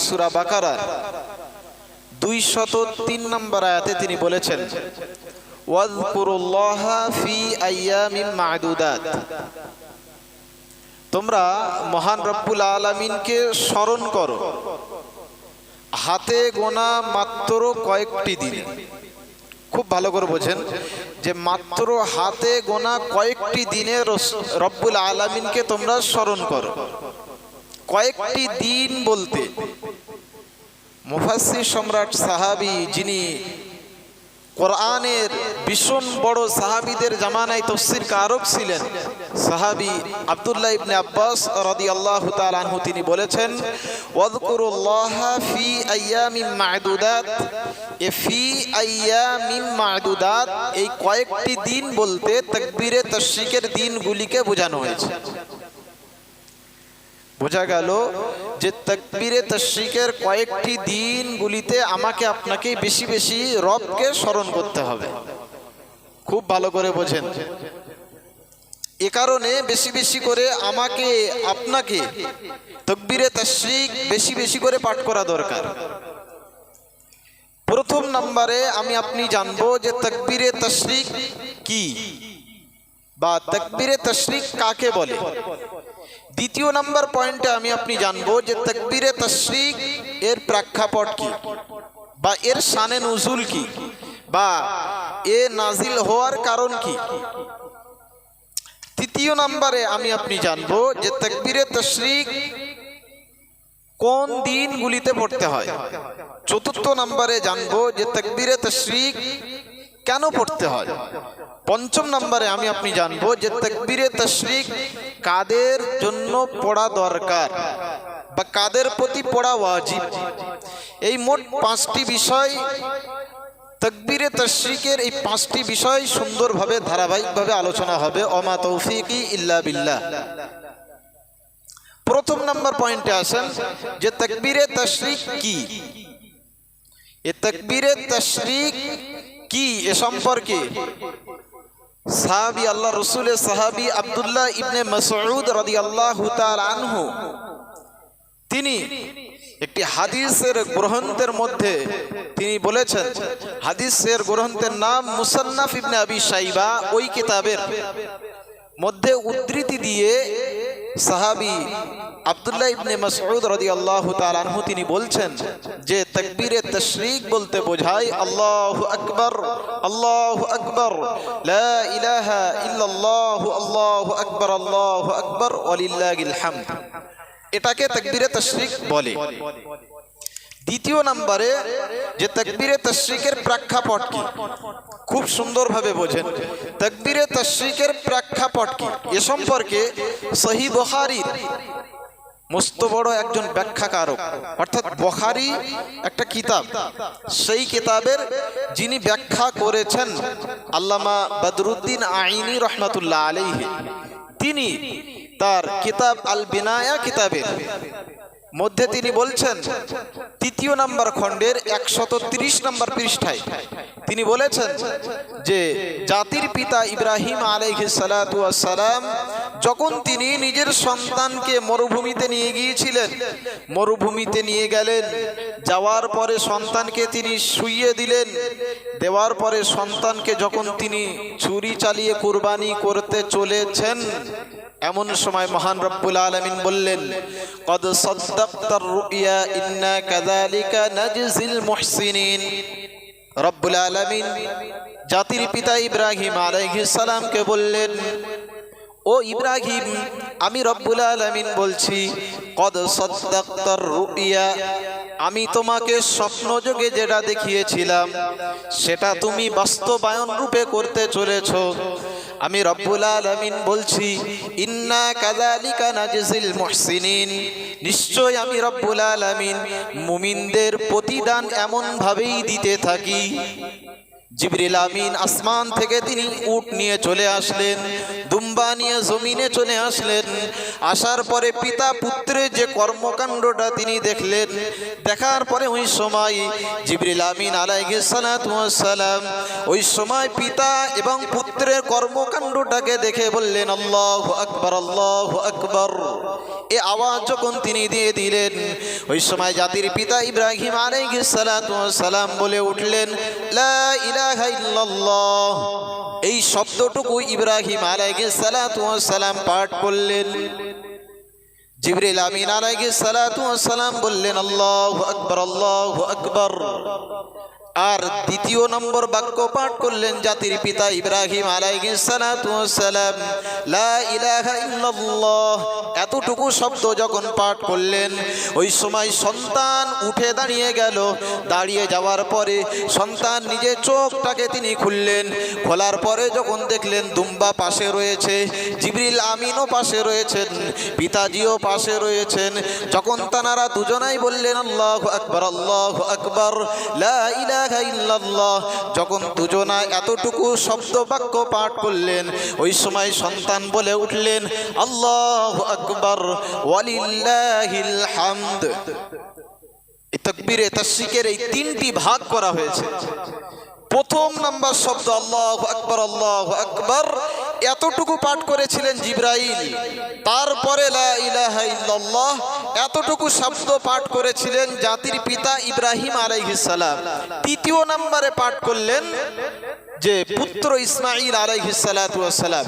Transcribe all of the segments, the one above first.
সূরা বাকারা 203 নম্বর আয়াতে তিনি বলেছেন, ওয়াযকুরুল্লাহা ফি আইয়ামিন মা'দুদাত। তোমরা মহান রব্বুল আলামিনকে স্মরণ করো হাতে গোনা মাত্র কয়েকটি দিনে। খুব ভালো করে বোঝেন যে মাত্র হাতে গোনা কয়েকটি দিনে রব্বুল আলামিনকে তোমরা স্মরণ করো। কয়েকটি দিন বলতে মুফাসসির সম্রাট সাহাবী, যিনি কোরআনের ভীষণ বড় সাহাবীদের জামানায় তাফসীর কারক ছিলেন, সাহাবী আব্দুল্লাহ ইবনে আব্বাস রাদিয়াল্লাহু তাআলা আনহু, তিনি বলেছেন, ওয়াযকুরুল্লাহা ফি আইয়ামিন মা'দুদাত। ফি আইয়ামিন মা'দুদাত এই কয়েকটি দিন বলতে তাকবীরে তাশরিকের দিনগুলিকে বোঝানো হয়েছে। বোঝা গেল যে তাকবীরে তাশরিকের কয়েকটি দিনগুলিতে আমাকে আপনাকে বেশি বেশি রবকে স্মরণ করতে হবে। খুব ভালো করে বোঝেন। এ কারণে বেশি বেশি করে আমাকে আপনাকে তাকবীরে তাশরিক বেশি বেশি করে পাঠ করা দরকার। প্রথম নম্বরে আমি আপনি জানবো যে তাকবীরে তাশরিক কি বা তাকবীরে তাশরিক কাকে বলে। দ্বিতীয় নাম্বার পয়েন্টে আমি আপনি জানবো যে তাকবীরে তাশরিক এর প্রেক্ষাপট কি বা এর শানে নুজুল কি বা এ নাজিল হওয়ার কারণ কি। তৃতীয় নাম্বারে আমি আপনি জানবো যে তাকবীরে তাশরিক কোন দিনগুলিতে পড়তে হয়। চতুর্থ নাম্বারে জানবো যে তাকবীরে তাশরিক কেন পড়তে হয়। পঞ্চম নম্বরে আমি আপনি জানবো যে তাকবীরে তাশরিক কাদের জন্য পড়া দরকার বা কাদের প্রতি পড়া ওয়াজিব। এই মোট 5টি বিষয় তাকবীরে তাশরিকের, এই 5টি বিষয় সুন্দরভাবে ধারাবাহিকভাবে আলোচনা হবে। ওমা তৌফিকি ইল্লা বিল্লাহ। প্রথম নাম্বার পয়েন্টে আসেন যে তাকবীরে তাশরিক কি। এ তাকবীরে তাশরিক কি এ সম্পর্কে সাহাবী, আল্লাহ রসুলের সাহাবী আব্দুল্লাহ ইবনে মাসউদ রাদিয়াল্লাহু তাআলা আনহু, তিনি একটি হাদিসের গ্রন্থের মধ্যে তিনি বলেছেন, হাদিসের গ্রন্থের নাম মুসান্নাফ ইবনে আবি শাইবা। ওই কিতাবের মধ্যে উদ্ধৃতি দিয়ে সাহাবী আব্দুল্লাহ ইবনে মাসউদ রাদিয়াল্লাহু তাআলা আনহু তিনি বলছেন যে তাকবীরে তাশরিক বলতে বোঝায় আল্লাহু আকবার, আল্লাহু আকবার, লা ইলাহা ইল্লাল্লাহ, আল্লাহু আকবার, আল্লাহু আকবার, ওয়ালিল্লাহিল হামদ। এটাকে তাকবীরে তাশরিক বলে। দ্বিতীয় নম্বরে যে তাকবীরে তাশরিকের প্রেক্ষাপট কি, খুব সুন্দরভাবে বোঝেন। তাকবীরে তাশরিকের প্রেক্ষাপট কি এ সম্পর্কে সহিহ বুখারীর মস্ত বড় একজন ব্যাখ্যাকারক, অর্থাৎ বুখারী একটা কিতাব, সেই কিতাবের যিনি ব্যাখ্যা করেছেন আল্লামা বদরুদ্দিন আইনি রহমাতুল্লাহ আলাইহি, তিনি তার কিতাব আল বিনায়া কিতাবের মধ্যে তিনি বলছেন 3 নম্বর খণ্ডের 130 নম্বর পৃষ্ঠায় তিনি বলেছেন যে জাতির পিতা ইব্রাহিম আলাইহিস সালাতু ওয়াস সালাম যখন তিনি নিজের সন্তানকে মরুভূমিতে নিয়ে গিয়েছিলেন, মরুভূমিতে নিয়ে গেলেন, যাওয়ার পরে সন্তানকে তিনি শুইয়ে দিলেন, দেওয়ার পরে সন্তানকে যখন তিনি ছুরি চালিয়ে কুরবানি করতে চলেছেন, এমন সময় মহান রব্বুল আলামিন বললেন, কদ সাদ্দাকতার রুইয়া ইন্না কাযালিকা নাজজিল মুহসিনিন। রব্বুল আলামিন জাতির পিতা ইব্রাহিম আলাইহিস সালামকে বললেন, ও ইব্রাহিম, আমি রব্বুল আলামিন বলছি, কদ সাদ্দাকতার রুইয়া, আমি তোমাকে স্বপ্নযোগে যেটা দেখিয়েছিলাম সেটা তুমি বাস্তবায়ন রূপে করতে চলেছো। আমি রব্বুল আলামিন বলছি, ইন্না কাযালিকা নাজজিল মুহসিনিন, নিশ্চয় আমি রব্বুল আলামিন মুমিনদের প্রতিদান এমন ভাবেই দিতে থাকি। জিবরিল আমিন আসমান থেকে তিনি উট নিয়ে চলে আসলেন, দুম্বা নিয়ে জমিনে চলে আসলেন। আসার পরে পিতা পুত্রের যে কর্মকাণ্ডটা তিনি দেখলেন, দেখার পরে ওই সময় জিবরিল আমিন আলাইহিস সালাতু ওয়াস সালাম ওই সময় পিতা এবং পুত্রের কর্মকাণ্ডটাকে দেখে বললেন আল্লাহু আকবার, আল্লাহু আকবার। এই আওয়াজ যখন তিনি দিয়ে দিলেন, ওই সময় জাতির পিতা ইব্রাহিম আলাইহিস সালাতু ওয়াস সালাম বলে উঠলেন লা ইলাহা ইল্লাল্লাহ। এই শব্দটুকু ইব্রাহিম আলাইহিস সালাতু ওয়াস সালাম পাঠ করলেন। জিবরিল আমিন আলাইহিস সালাতু ওয়াস সালাম বললেন আল্লাহু আকবার, আল্লাহু আকবার। আর দ্বিতীয় নম্বর বাক্য পাঠ করলেন জাতির পিতা ইব্রাহিম আলাইহিস সালাতু ওয়াস সালাম লা ইলাহা ইল্লাল্লাহ। এতটুকু শব্দ যখন পাঠ করলেন, ওই সময় সন্তান উঠে দাঁড়িয়ে গেল। দাঁড়িয়ে যাওয়ার পরে সন্তান নিজে চোখটাকে তিনি খুললেন। খোলার পরে যখন দেখলেন দুম্বা পাশে রয়েছে, জিবরিল আমিনও পাশে রয়েছেন, পিতাজিও পাশে রয়েছেন, যখন তানারা দুজনাই বললেন আল্লাহু আকবার, আল্লাহু আকবার, লা ইলাহা ইল্লাল্লাহ, যখন দুজনা এতটুকু শব্দ বাক্য পাঠ করলেন, ওই সময় সন্তান বলে উঠলেন আল্লাহু আকবার ওয়ালিল্লাহিল হামদ। এই তাকবীরে তাশরিকের এই তিনটি ভাগ করা হয়েছে। প্রথম নাম্বার শব্দ আল্লাহু আকবার, আল্লাহু আকবার, এতটুকু পাঠ করেছিলেন জিবরাইল। তারপরে লা ইলাহা ইল্লাল্লাহ এতটুকু শব্দ পাঠ করেছিলেন জাতির পিতা ইব্রাহিম আলাইহিস সালাম। তৃতীয় নম্বরে পাঠ করলেন যে পুত্র ইসমাঈল আলাইহিস সালাতু ওয়াস সালাম।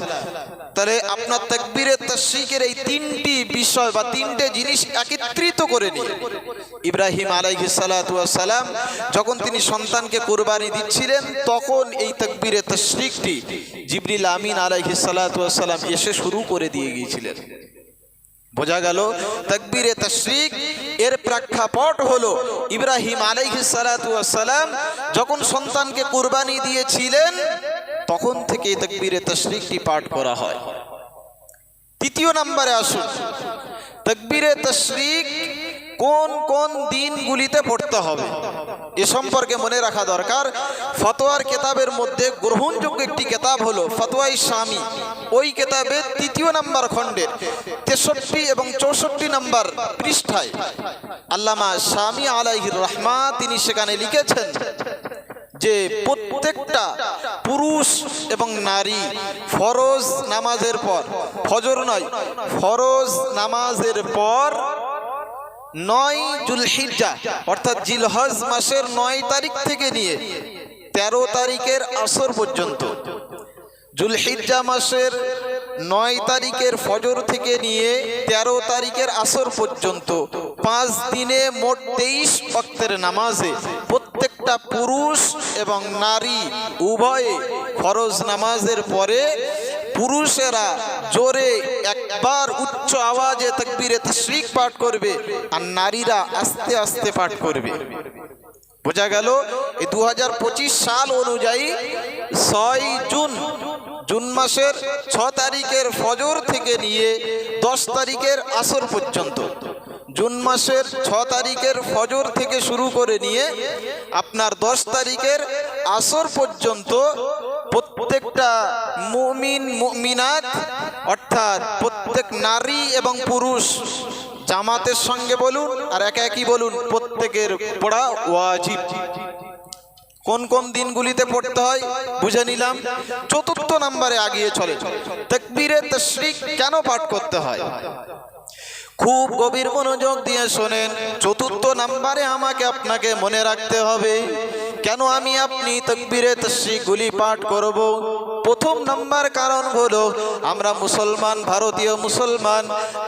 তাহলে আপনার তাকবীরে তাশরিকের এই তিনটি বিষয় বা তিনটে জিনিস একত্রিত করে নিয়ে ইব্রাহিম আলাইহিস সালাতু ওয়াস সালাম যখন তিনি সন্তানকে কুরবানি দিচ্ছিলেন, তখন এই তাকবীরে তাশরিকটি জিবরিল আমিন আলাইহিস সালাতু ওয়াস সালাম এসে শুরু করে দিয়ে গিয়েছিলেন। বোঝা গেল তাকবীরে তাশরিক এর প্রেক্ষাপট হলো ইব্রাহিম আলাইহিস সালাতু ওয়াস সালাম যখন সন্তানকে কুরবানি দিয়েছিলেন, তখন থেকে তাকবীরে তাশরিকটি পাঠ করা হয়। তৃতীয় নম্বরে আসুন, তাকবীরে তাশরিক কোন কোন দিনগুলিতে পড়তে হবে এ সম্পর্কে মনে রাখা দরকার। ফতোয়ার কিতাবের মধ্যে গ্রহণযোগ্য একটি কিতাব হলো ফতোয়ায়ে শামী। ওই কিতাবের তৃতীয় নম্বর খণ্ডের 63 এবং 64 নম্বর পৃষ্ঠায় আল্লামা শামী আলাইহির রাহমা তিনি সেখানে লিখেছেন যে প্রত্যেকটা পুরুষ এবং নারী ফরজ নামাজের পর, ফজর নয়, ফরজ নামাজের পর 9 জুলহিজ্জা অর্থাৎ জিলহজ মাসের 9 তারিখ থেকে নিয়ে 13 তারিখের আসর পর্যন্ত, জুলহিজ্জা মাসের 9 তারিখের ফজর থেকে নিয়ে 13 তারিখের আসর পর্যন্ত 5 দিনে মোট 23 ওয়াক্তের নামাজে প্রত্যেকটা পুরুষ এবং নারী উভয়ে ফরজ নামাজের পরে পুরুষেরা জোরে একবার উচ্চ আওয়াজে তাকবীরে তাশরিক পাঠ করবে আর নারীরা আস্তে আস্তে পাঠ করবে। বোঝা গেল এই 2025 সাল অনুযায়ী 6 জুন মাসের 6 তারিখের ফজর থেকে নিয়ে 10 তারিখের আসর পর্যন্ত, জুন মাসের 6 তারিখের ফজর থেকে শুরু করে নিয়ে আপনার 10 তারিখের আসর পর্যন্ত প্রত্যেকটা মুমিন মুমিনাত অর্থাৎ প্রত্যেক নারী এবং পুরুষ জামাতের সঙ্গে বলুন আর একা একই বলুন, প্রত্যেকের পড়া ওয়াজিব। কোন কোন দিনগুলিতে পড়তে হয় বুঝে নিলাম। চতুর্থ নম্বরে আগিয়ে চলে, তাকবীরে তাশরিক কেন পাঠ করতে হয়? খুব গভীর মনোযোগ দিয়ে শোনেন। চতুর্থ নম্বরে আমাকে আপনাকে মনে রাখতে হবে কেন আমি আপনি তাকবীরে তাশরিক গুলি পাঠ করব। প্রথম নম্বর কারণ হলো আমরা মুসলমান, ভারতীয় মুসলমান,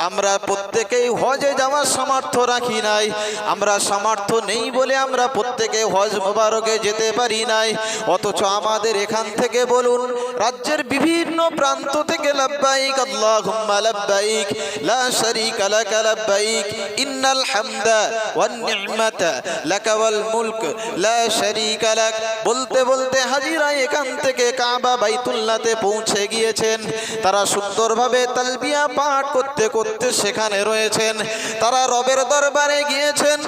আমরা প্রত্যেকেই হজে যাওয়ার সামর্থ্য রাখি নাই। আমরা সামর্থ্য নেই বলে আমরা প্রত্যেকে হজ মোবারকে যেতে পারি নাই। অথচ আমাদের এখান থেকে বলুন রাজ্যের বিভিন্ন প্রান্ত থেকে লাব্বাইক আল্লাহুম্মা লাব্বাইক লা শারীকা লাকা লাব্বাইক ইন্নাল হামদা ওয়ান নি'মাতা লাকা ওয়াল মুলক লা শারীকা লাক বলতে বলতে হাজিরা এখান থেকে কাবা বাইতুল্লাহতে পৌঁছে গিয়েছেন। তারা সুন্দরভাবে তালবিয়া পাঠ করতে করতে করতে সেখানে রয়েছেন, তারা রবের দরবারে গিয়েছেন,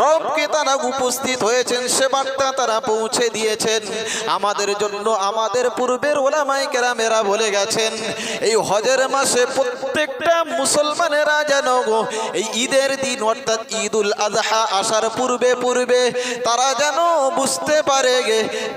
রবকে তারা উপস্থিত হয়েছেন, সে বার্তা তারা পৌঁছে দিয়েছেন। আমাদের জন্য আমাদের পূর্বের ওলামায়ে কেরামেরা বলে গেছেন, এই হজের মাসে প্রত্যেকটা মুসলমানেরা যেন এই ঈদের দিন অর্থাৎ ঈদুল আযহা আসার পূর্বে পূর্বে তারা যেন বুঝতে পারে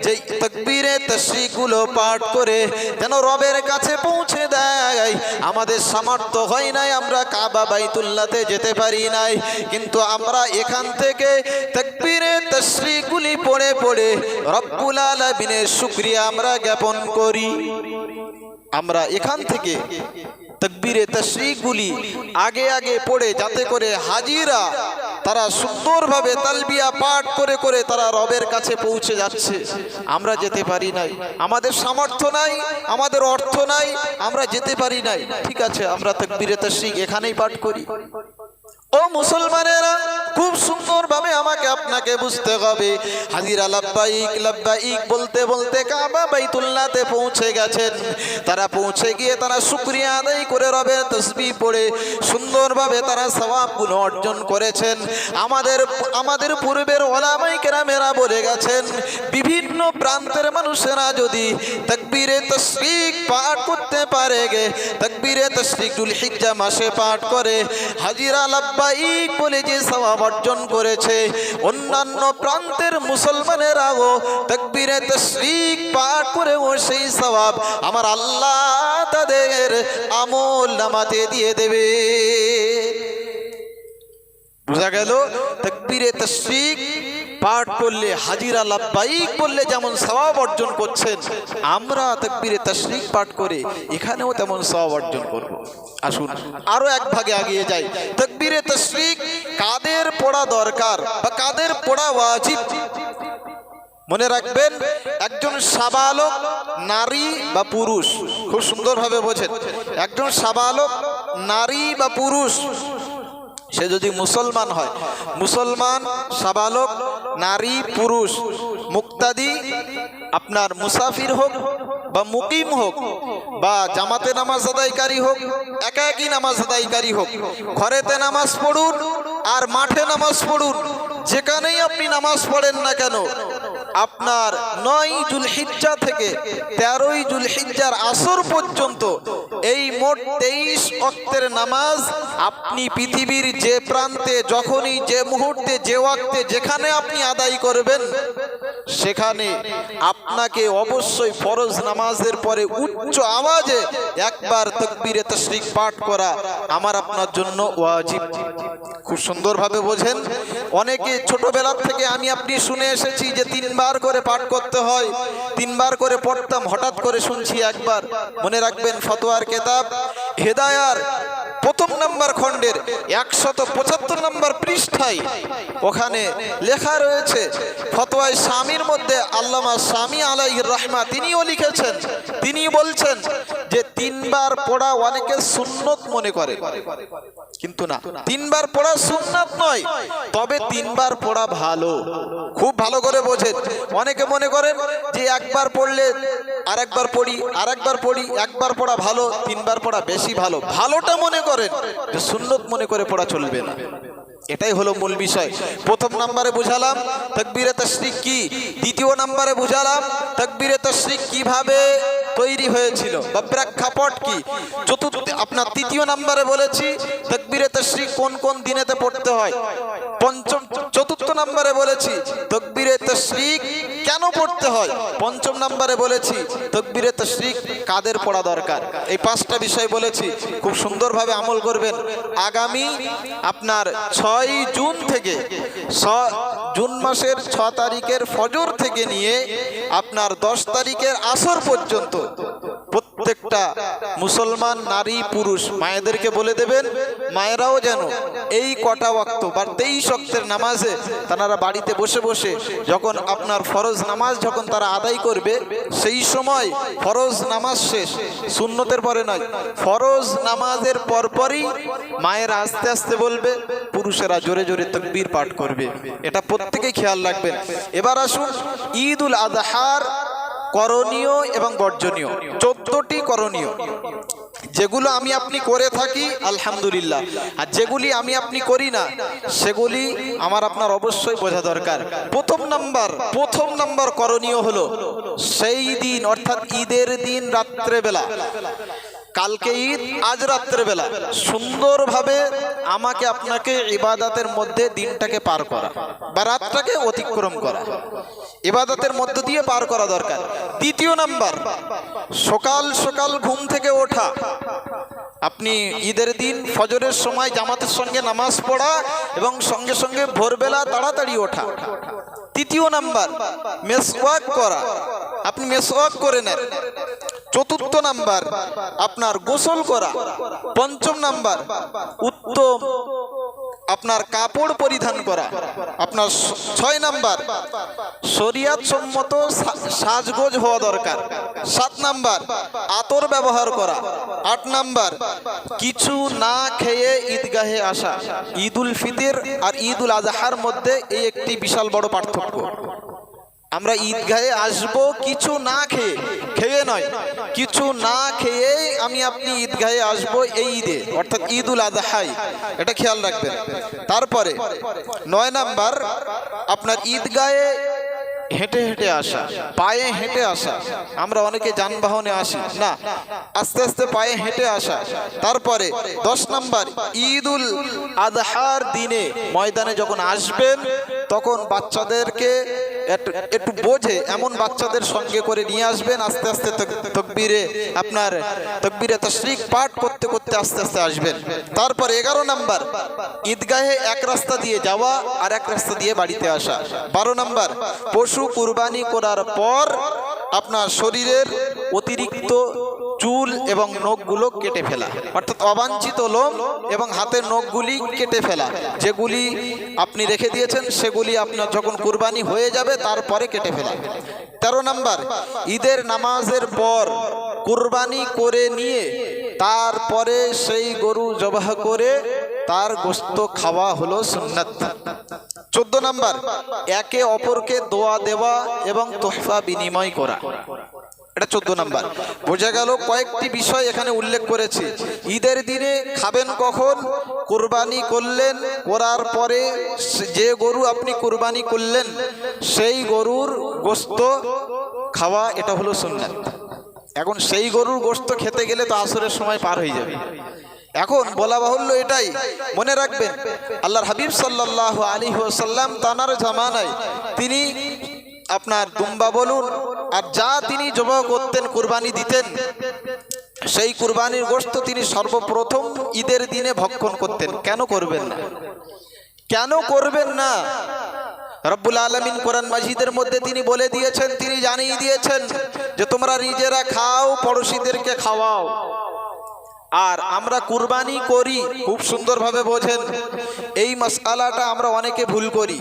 যে তাকবীরে তাশরিকগুলো পাঠ করে যেন রবের কাছে পৌঁছে দেয়। আমাদের সামর্থ্য হয় নাই, আমরা কাবা বাইতুল্লাহতে যেতে পারি নাই, কিন্তু আমরা এখান থেকে তাকবীরে তাশরিকগুলি পড়ে পড়ে রব্বুল আলামিনের শুকরিয়া আমরা জ্ঞাপন করি। আমরা এখান থেকে তাকবীরে তাশরিকগুলি আগে আগে পড়ে যাতে করে হাজিরা তারা সুন্দরভাবে তালবিয়া পাঠ করে করে তারা রবের কাছে পৌঁছে যাচ্ছে। আমরা যেতে পারি নাই, আমাদের সামর্থ্য নাই, আমাদের অর্থ নাই, আমরা যেতে পারি নাই। ঠিক আছে, আমরা তাকবীরে তাশরিক এখানেই পাঠ করি। ও মুসলমানেরা, খুব সুন্দরভাবে আমাকে আপনাকে বুঝতে হবে। হাজিরা লাব্বাইক লাব্বাইক বলতে বলতে কাবা বাইতুল্লাহতে পৌঁছে গেছেন। তারা পৌঁছে গিয়ে তারা শুকরিয়া আদায় করে রবের তাসবিহ পড়ে সুন্দরভাবে তারা সওয়াবগুলো অর্জন করেছেন। আমাদের পূর্বের ওলামায়ে কেরামেরা বলে গেছেন, বিভিন্ন প্রান্তের মানুষেরা যদি তাকবীরে তাশরিক পাঠ করতে পারে, তাকবীরে তাশরিক যুলহিজ্জা মাসে পাঠ করে, হাজিরা লাব্বাইক বলে যে সওয়াব অর্জন করেছে, অন্যান্য প্রান্তের মুসলমানেরাও তাকবীরে তাশরিক পাঠ করে ও সেই সওয়াব আমার আল্লাহ তাদের আমল নামাতে দিয়ে দেবে। বুঝা গেল? তাকবীরে তাশরিক পাঠ করলে, হাজিরা লাব্বাইক বললে যেমন সওয়াব অর্জন করছেন, আমরা তাকবীরে তাশরিক পাঠ করে এখানেও তেমন সওয়াব অর্জন করব। আসুন আরো এক ভাগে এগিয়ে যাই। তাকবীরে তাশরিক কাদের পড়া দরকার বা কাদের পড়া ওয়াজিব? মনে রাখবেন, একজন সাবালক নারী বা পুরুষ, খুব সুন্দরভাবে বোঝেন, একজন সাবালক নারী বা পুরুষ সে যদি মুসলমান হয়, মুসলমান সাবালক নারী পুরুষ, মুক্তাদি আপনার মুসাফির হোক বা মুকিম হোক বা জামাতে নামাজ আদায়কারী হোক, একাকী নামাজ আদায়কারী হোক, ঘরেতে নামাজ পড়ুন আর মাঠে নামাজ পড়ুন, যেখানেই আপনি নামাজ পড়েন না কেন, আপনার 9 জুলহিজ্জা থেকে 13 জুলহিজ্জার আসর পর্যন্ত এই মোট 23 ওয়াক্তের নামাজ আপনি পৃথিবীর যে প্রান্তে, যখনই, যে মুহূর্তে, যে ওয়াক্তে, যেখানে আপনি আদায় করবেন, সেখানে আপনাকে অবশ্যই ফরজ নামাজের পরে উচ্চ আওয়াজে একবার তাকবীরে তাশরিক পাঠ করা আমার আপনার জন্য ওয়াজিব। খুব সুন্দরভাবে বোঝেন। অনেকে ছোটবেলা থেকে আমি আপনি শুনে এসেছি যে 3 বার করে পাঠ করতে হয়, 3 বার করে পড়তাম, হঠাৎ করে শুনছি একবার। মনে রাখবেন, ফতোয়ার কিতাব হেদায়ার প্রথম নাম্বার খণ্ডের 175 নম্বর পৃষ্ঠায় ওখানে লেখা রয়েছে, ফতোয়ায়ে শামীর মধ্যে আল্লামা শামী আলাইহির রাহমা তিনিও লিখেছেন, তিনি বলছেন যে 3 বার পড়া অনেকে সুন্নত মনে করে, কিন্তু না, 3 বার পড়া সুন্নাত নয়, তবে 3 বার পড়া ভালো। খুব ভালো করে বোঝেন। অনেকে মনে করেন যে একবার পড়লে আরেকবার পড়ি, আরেকবার পড়ি, একবার পড়া ভালো, 3 বার পড়া বেশি ভালো। ভালোটা মনে করেন, যে সুন্নত মনে করে পড়া চলবে না। এটাই হলো মূল বিষয়। প্রথম নম্বরে বুঝালাম তাকবীরে তাশরিক কি, দ্বিতীয় নম্বরে বুঝালাম তাকবীরে তাশরিক কিভাবে তৈরি হয়েছিল বা প্রেক্ষাপট কি, আপনার তৃতীয় নম্বরে বলেছি তাকবীরে তাশরিক কোন কোন দিনেতে পড়তে হয়, চতুর্থ নম্বরে বলেছি তাকবীরে তাশরিক কেন পড়তে হয়, পঞ্চম নম্বরে বলেছি তাকবীরে তাশরিক কাদের পড়া দরকার। এই 5টা বিষয় বলেছি, খুব সুন্দরভাবে আমল করবেন। আগামী আপনার 6 জুন থেকে, জুন মাসের 6 তারিখের ফজর থেকে নিয়ে আপনার 10 তারিখের আসর পর্যন্ত প্রত্যেকটা মুসলমান নারী পুরুষ মায়েদেরকে বলে দেবেন, মায়েরাও যেন এই কটা ওয়াক্ত বা 23 ওয়াক্তের নামাজে তারা বাড়িতে বসে বসে যখন আপনার ফরজ নামাজ যখন তারা আদায় করবে, সেই সময় ফরজ নামাজ শেষ, সুন্নতের পরে নয়, ফরজ নামাজের পরপরই মায়েরা আস্তে আস্তে বলবে, পুরুষেরা জোরে জোরে তাকবীর পাঠ করবে। এটা প্রত্যেকেই খেয়াল রাখবেন। এবার আসুন ঈদুল আযহার করণীয় এবং বর্জনীয়, 14টি করণীয়। যেগুলো আমি আপনি করে থাকি আলহামদুলিল্লাহ, আর যেগুলি আমি আপনি করি না সেগুলি আমার আপনার অবশ্যই বোঝা দরকার। প্রথম নাম্বার করণীয় হলো সেই দিন অর্থাৎ ঈদের দিন রাত্রেবেলা, কালকে ঈদ আজ রাত্রেবেলা সুন্দরভাবে আমাকে আপনাকে ইবাদতের মধ্যে দিনটাকে পার করা বা রাতটাকে অতিক্রম করা, ইবাদতের মধ্য দিয়ে পার করা দরকার। দ্বিতীয় নাম্বার, সকাল সকাল ঘুম থেকে ওঠা। আপনি ঈদের দিন ফজরের সময় জামাতের সঙ্গে নামাজ পড়া এবং সঙ্গে সঙ্গে ভোরবেলা তাড়াতাড়ি ওঠা। তৃতীয় নাম্বার, মেসওয়াক করা, আপনি মেসওয়াক করে নেন। চতুর্থ নাম্বার, আপনার গোসল করা। পঞ্চম নাম্বার, উত্তম আপনার কাপড় পরিধান করা। আপনার 6 নাম্বার, শরিয়াত সম্মত সাজগোজ হওয়া দরকার। 7 নাম্বার, আতর ব্যবহার করা। 8 নাম্বার, কিছু না খেয়ে ঈদগাহে আসা। ঈদুল ফিতর আর ঈদুল আজহার মধ্যে এই একটি বিশাল বড় পার্থক্য। আমরা ঈদগাহে আসব কিছু না খেয়ে, খেয়ে নয়, কিছু না খেয়ে আমি আপনি ঈদগাহে আসব এই ঈদে অর্থাৎ ঈদুল আজহায়, এটা খেয়াল রাখবেন। তারপরে 9 নাম্বার, আপনার ঈদগাহে হেঁটে হেঁটে আসা, পায়ে হেঁটে আসা। আমরা অনেকে যানবাহনে আসি না, আস্তে আস্তে পায়ে হেঁটে আসা। তারপরে 10 নাম্বার, ঈদুল আজহার দিনে ময়দানে যখন আসবেন তখন বাচ্চাদেরকে একটু বোঝে এমন বাচ্চাদের সঙ্গে করে নিয়ে আসবেন। আস্তে আস্তে তাকবীরে তাশরিক পাঠ করতে করতে আস্তে আস্তে আসবেন। তারপরে 11 নাম্বার, ঈদগাহে এক রাস্তা দিয়ে যাওয়া আর এক রাস্তা দিয়ে বাড়িতে আসা। 12 নাম্বার, পশু কুরবানি করার পর আপনার শরীরের অতিরিক্ত চুল এবং নখগুলো কেটে ফেলা, অর্থাৎ অবাঞ্ছিত লোম এবং হাতের নখগুলি কেটে ফেলা। যেগুলি আপনি রেখে দিয়েছেন সেগুলি আপনার যখন কুরবানি হয়ে যাবে তারপরে কেটে ফেলা। 13 নাম্বার, ঈদের নামাজের পর কুরবানি করে নিয়ে তারপরে সেই গরু জবাহ করে তার গোশত খাওয়া হলো সুন্নাত। 14 নাম্বার, একে অপরকে দোয়া দেওয়া এবং তোহফা বিনিময় করা। এটা 14 নাম্বার। বোঝা গেল কয়েকটি বিষয় এখানে উল্লেখ করেছি। ঈদের দিনে খাবেন কখন, কুরবানি করলেন, করার পরে যে গরু আপনি কুরবানি করলেন সেই গরুর গোশত খাওয়া, এটা হলো সুন্নাত। এখন সেই গরুর গোশত খেতে গেলে তো আসরের সময় পার হয়ে যাবে। এখন বলা বাহুল্য এটাই মনে রাখবেন, আল্লাহর হাবিব সাল্লাল্লাহু আলাইহি ওয়াসাল্লাম তানার জামানায় তিনি আপনার দুম্বা বলুন আর যা তিনি জবাহ করতেন, কুরবানি দিতেন, সেই কুরবানির গোশত তিনি সর্বপ্রথম ঈদের দিনে ভক্ষণ করতেন। কেন করবেন না? কেন করবেন না? রব্বুল আলামিন কোরআন মাজিদের মধ্যে তিনি বলে দিয়েছেন, তিনি জানিয়ে দিয়েছেন যে তোমরা নিজেরা খাও, পড়োশীদেরকে খাওয়াও। আর আমরা কুরবানি করি, খুব সুন্দরভাবে বোঝেন এই মাসআলাটা আমরা অনেকে ভুল করি।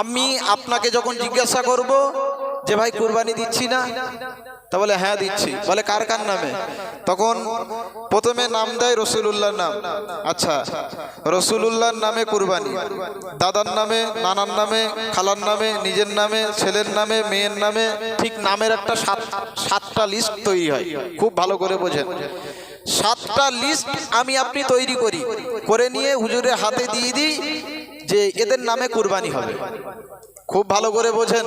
আমি আপনাকে যখন জিজ্ঞাসা করব যে ভাই কুরবানি দিচ্ছি না, তা বলে হ্যাঁ দিচ্ছি, বলে কার কার নামে? তখন প্রথমে নাম দেয় রসুলুল্লাহর নাম। আচ্ছা, রসুলুল্লাহর নামে কুরবানি, দাদার নামে, নানার নামে, খালার নামে, নিজের নামে, ছেলের নামে, মেয়ের নামে, ঠিক নামের একটা সাতটা লিস্ট তৈরি হয়। খুব ভালো করে বোঝেন, 7টা লিস্ট আমি আপনি তৈরি করি, করে নিয়ে হুজুরের হাতে দিয়ে দিই যে এদের নামে কুরবানি হবে। খুব ভালো করে বোঝেন,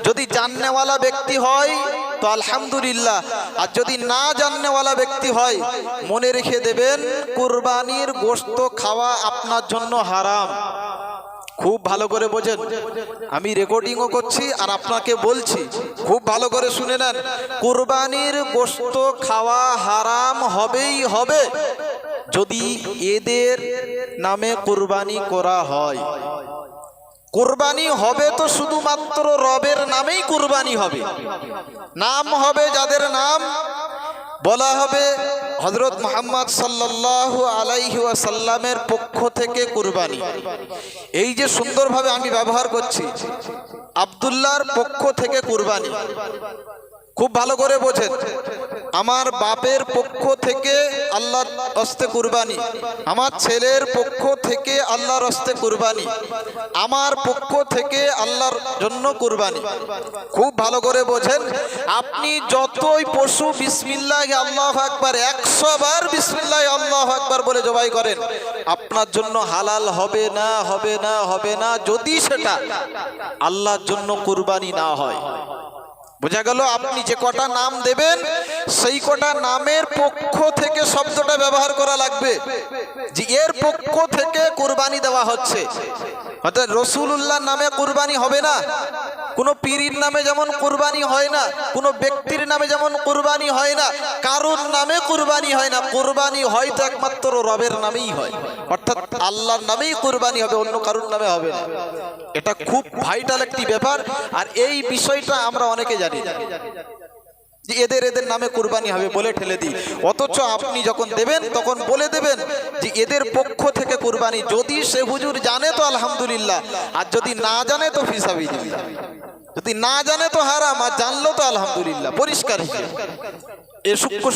যদি জাননেওয়ালা ব্যক্তি হয় তো আলহামদুলিল্লাহ, আর যদি না জাননেওয়ালা ব্যক্তি হয় মনে রেখে দেবেন কুরবানির গোশত খাওয়া আপনার জন্য হারাম। খুব ভালো করে বোঝেন, আমি রেকর্ডিংও করছি আর আপনাকে বলছি, খুব ভালো করে শুনে নেন, কুরবানির গোশত খাওয়া হারাম হবেই হবে যদি এদের নামে কুরবানি করা হয়। কুরবানি হবে তো শুধুমাত্র রবের নামেই কুরবানি হবে। নাম হবে যাদের নাম বলা হবে হযরত মুহাম্মদ সাল্লাল্লাহু আলাইহি ওয়াসাল্লামের পক্ষ থেকে কুরবানি। এই যে সুন্দরভাবে আমি ব্যবহার করছি, আব্দুল্লাহর পক্ষ থেকে কুরবানি। খুব ভালো করে বোঝেন, আমার বাপের পক্ষ থেকে আল্লাহর হস্তে কুরবানি, আমার ছেলের পক্ষ থেকে আল্লাহর হস্তে কুরবানি, আমার পক্ষ থেকে আল্লাহর জন্য কুরবানি। খুব ভালো করে বোঝেন, আপনি যতই পশু বিসমিল্লাহ আল্লাহু আকবার 100 বার বিসমিল্লাহ আল্লাহু আকবার বলে জবাই করেন, আপনার জন্য হালাল হবে না, হবে না, হবে না, যদি সেটা আল্লাহর জন্য কুরবানি না হয়। বোঝা গেল? আপনি যে কটা নাম দেবেন সেই কটা নামের পক্ষ থেকে শব্দটা ব্যবহার করা লাগবে, যে এর পক্ষ থেকে কুরবানি দেওয়া হচ্ছে। অর্থাৎ রসুলুল্লাহ নামে কুরবানি হবে না, কোনো পীরের নামে যেমন কুরবানি হয় না, কোনো ব্যক্তির নামে যেমন কুরবানি হয় না, কারুর নামে কুরবানি হয় না। কুরবানি হয়তো একমাত্র রবের নামেই হয়, অর্থাৎ আল্লাহর নামেই কুরবানি হবে, অন্য কারুর নামে হবে না। এটা খুব ভাইটাল একটি ব্যাপার। আর এই বিষয়টা আমরা অনেকে জানি না, যে এদের নামে কুরবানি হবে বলে ঠেলে দিই। অথচ আপনি যখন দেবেন তখন বলে দেবেন যে এদের পক্ষ থেকে কুরবানি। যদি সে হুজুর জানে তো আলহামদুলিল্লাহ, আর যদি না জানে তো ফি সাবিলিল্লাহ। যদি না জানে তো হারাম, আর জানলো তো আলহামদুলিল্লাহ, পরিষ্কার। এ সূক্ষ্ম